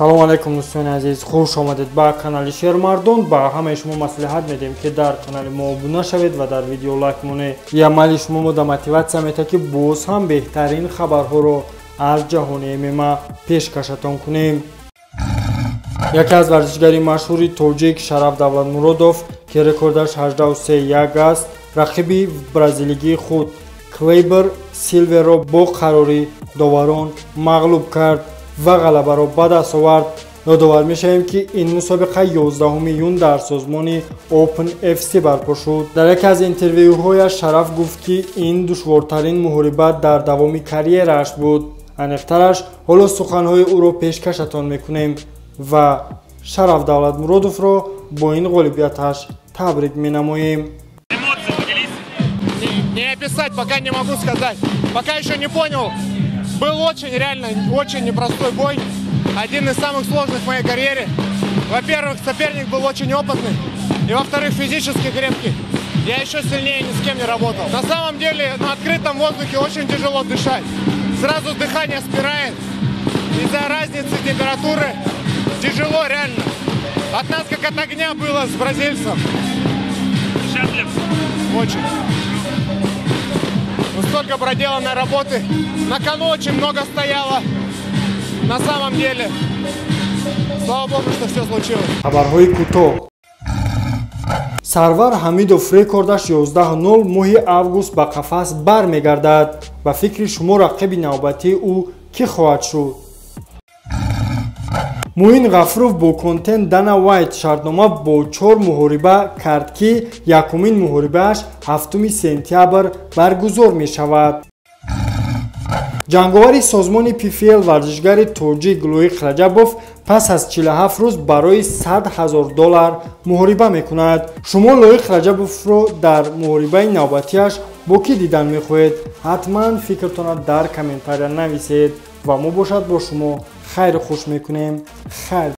салом алейкум дӯстони азиз, хуш омадед ба канали Шермардон. Ба ҳамаи шумо маслиҳат медиҳем ки дар канали мо обуна шавед ва дар видео лайк монед. И амали шумо мода мотиватсия метавад ки боз ҳам беҳтарин хабарҳоро аз ҷаҳони ММА пешкашатон кунем. яке аз варзишгари машҳури тоҷик Шараф Давлатмуродов ки рекордаш 18-3 аст, рақиби бразилигии худ Клейбер Силверро бо қарори доварон мағлуб кард ва ғалабаро ба даст овард. ёдовар мешавем ки ин мусобиқа 11 июн дар созмони Open FC барпо шуд. дар яке аз интервюҳояш Шараф гуфт ки ин душвортарин муҳориба дар давоми карьерааш буд. аниқтараш ҳоло суханҳои ӯро пешкашатон мекунем ва Шараф Давлатмуродовро бо ин ғолибияташ табрик менамоем. Не описать, пока не могу сказать. Пока еще не понял. Был очень, реально, очень непростой бой. Один из самых сложных в моей карьере. Во-первых, соперник был очень опытный. И во-вторых, физически крепкий. Я еще сильнее ни с кем не работал. На самом деле, на открытом воздухе очень тяжело дышать. Сразу дыхание спирает. Из-за разницы температуры тяжело, реально. От нас как от огня было с бразильцем. Счастлив? Очень. Столько проделанной работы. На кону очень много стояло. На самом деле. Слава Богу, что все случилось. Хабарҳои кӯтоҳ. Сарвар Ҳамидов рекордаш 11-0 моҳи август ба қафас бармегардад. ба фикри шумо рақиби навбатии ӯ кӣ хоҳад шуд? Муин Ғафуров бо контент Дана Вайт шартнома бо 4 муҳориба кард ки якумин муҳорибааш 7 сентябр баргузор мешавад. ҷанговари созмони PFL варзишгари тоҷик Лоиқ Раҷабов пас аз 47 рӯз барои $100,000 муҳориба мекунад. шумо Лоиқ Раҷабовро дар муҳорибаи навбатиаш бо кӣ дидан мехоҳед? ҳатман фикртонро дар комментария нависед ва мо бошад бо шумо хайру хуш мекунем. хайр.